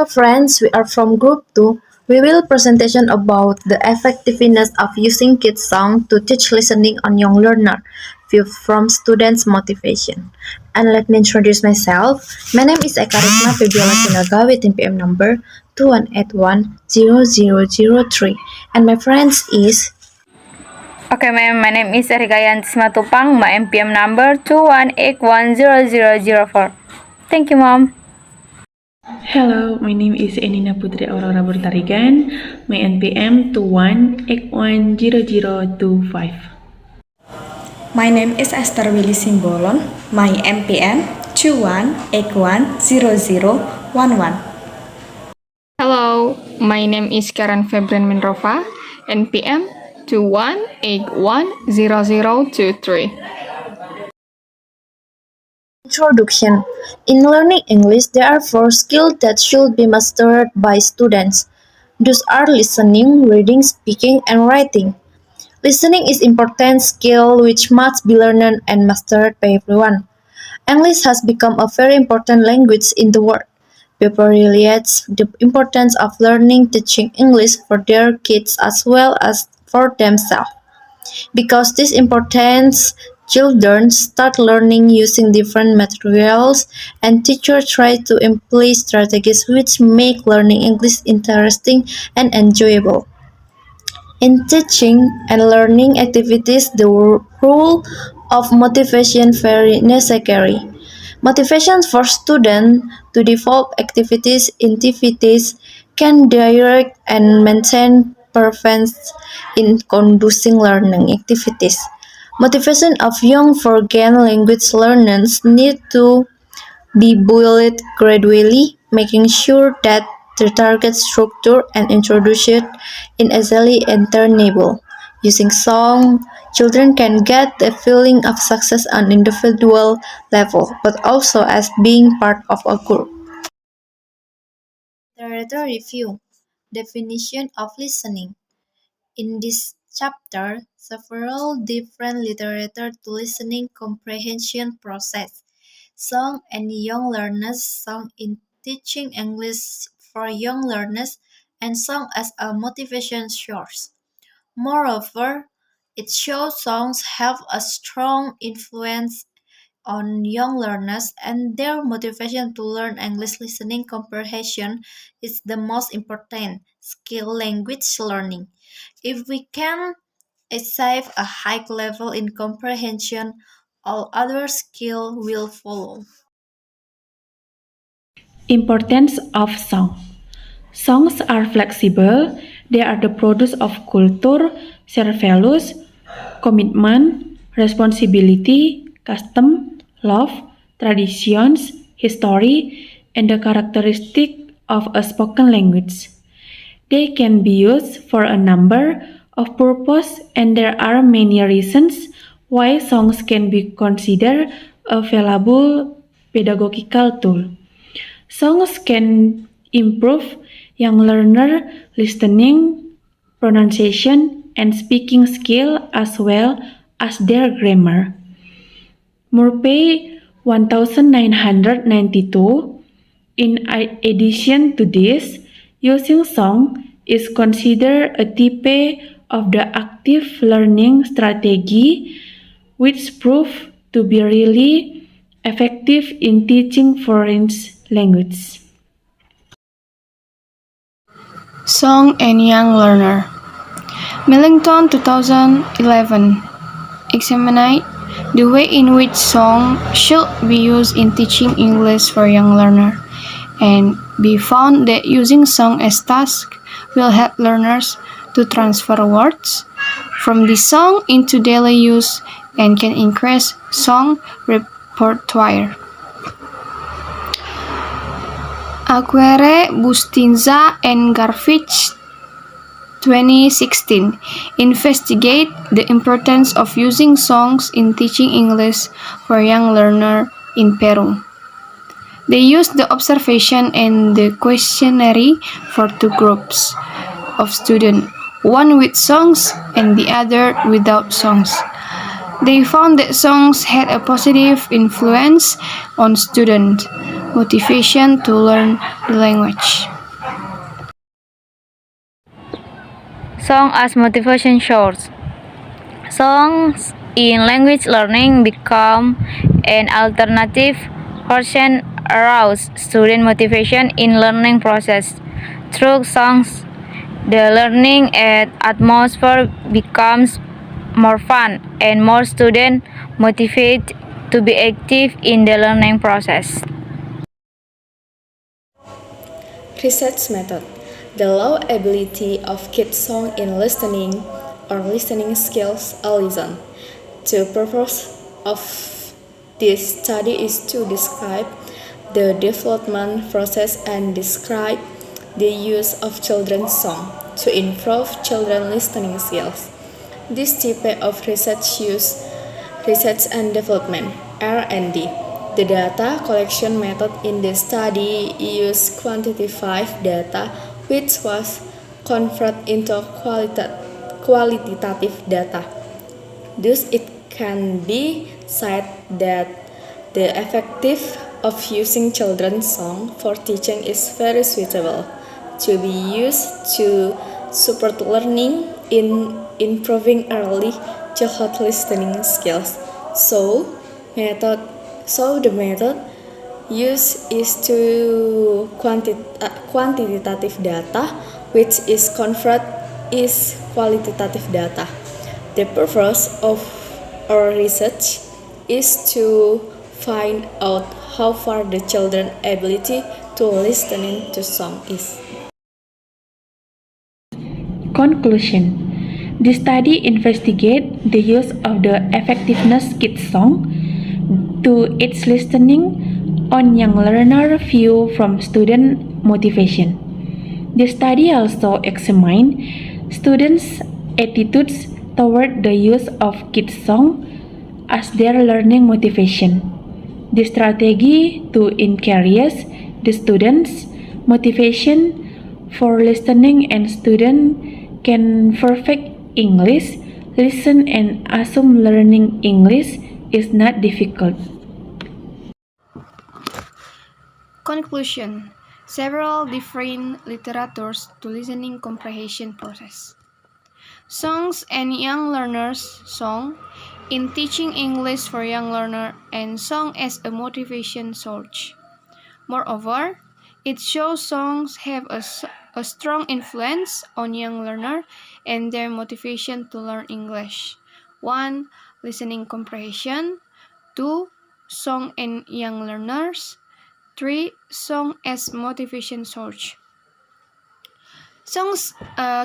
friends, we are from group 2. We will presentation about the effectiveness of using kids song to teach listening on young learner. View from students motivation. And let me introduce myself. My name is Eka Risma Febiola Sinaga with NPM number 21810003. And my friends is Okay, ma'am. My name is Erigayan Matupang. My MPM number 21810004. Thank you, mom. Hello, my name is Enina Putri Aurora Burtarigan. My NPM 21810025. My name is Esther Willy Simbolon. My MPM 21810011. Hello, my name is Karen Febren Menrova, NPM 21810023. Introduction. In learning English, there are 4 skills that should be mastered by students. Those are listening, reading, speaking, and writing. Listening is important skill which must be learned and mastered by everyone. English has become a very important language in the world. People realize the importance of learning teaching English for their kids as well as for themselves. Because this importance, children start learning using different materials and teachers try to employ strategies which make learning English interesting and enjoyable. In teaching and learning activities, the role of motivation very necessary. Motivation for students to develop activities can direct and maintain performance in conducting learning activities. Motivation of young foreign language learners need to be built gradually, making sure that the target structure and introduced in easily attainable. Using song, children can get the feeling of success on individual level, but also as being part of a group. Literature review. Definition of listening. In this chapter, several different literature to listening comprehension process. Song and young learners, song in teaching English for young learners, and song as a motivation source. Moreover, it shows songs have a strong influence on young learners and their motivation to learn English. Listening comprehension is the most important skill language learning. If we can achieve a high level in comprehension, all other skills will follow. Importance of song. Songs are flexible. They are the product of culture, shared values, commitment, responsibility, custom, love, traditions, history, and the characteristic of a spoken language. They can be used for a number of purposes, and there are many reasons why songs can be considered a valuable pedagogical tool. Songs can improve young learner listening, pronunciation, and speaking skill as well as their grammar. Murphy 1992. In addition to this, using song is considered a type of the active learning strategy which proved to be really effective in teaching foreign language. Song and Young Learner. Millington 2011 examined the way in which song should be used in teaching English for young learners, and we found that using song as task will help learners to transfer words from the song into daily use and can increase song repertoire. Aguirre, Bustinza, and Garfich 2016 investigate the importance of using songs in teaching English for young learners in Peru. They used the observation and the questionnaire for 2 groups of students, one with songs and the other without songs. They found that songs had a positive influence on student motivation to learn the language. Song as motivation source. Songs in language learning become an alternative version arouse student motivation in learning process. Through songs, the learning atmosphere becomes more fun and more student motivated to be active in the learning process. Research method. The low ability of kids song in listening or listening skills are listen. The purpose of this study is to describe the development process and describe the use of children's song to improve children listening skills. This type of research use research and development R&D. The data collection method in the study used quantitative data which was converted into qualitative data. Thus, it can be said that the effective of using children's song for teaching is very suitable to be used to support learning in improving early childhood listening skills. So the method used is to quantitative data, which is convert is qualitative data. The purpose of our research is to find out how far the children's ability to listening to song is. Conclusion. The study investigate the use of the effectiveness kids song to its listening on young learner view from student motivation. The study also examined students' attitudes toward the use of kids song as their learning motivation. The strategy to encourage the students' motivation for listening and student can perfect English, listen and assume learning English is not difficult. Conclusion. Several different literatures to listening comprehension process. Songs and young learners song in teaching English for young learner and song as a motivation source. Moreover, it shows songs have a strong influence on young learner and their motivation to learn English. 1. Listening comprehension. 2. Song and young learners. 3. Song as motivation source. Songs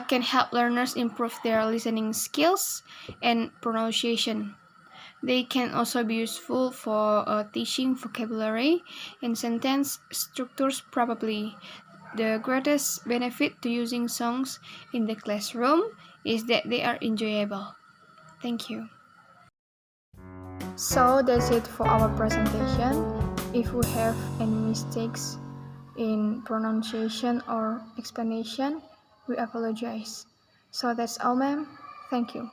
can help learners improve their listening skills and pronunciation. They can also be useful for teaching vocabulary and sentence structures probably. The greatest benefit to using songs in the classroom is that they are enjoyable. Thank you. So that's it for our presentation. If we have any mistakes in pronunciation or explanation, we apologize. So that's all, ma'am. Thank you.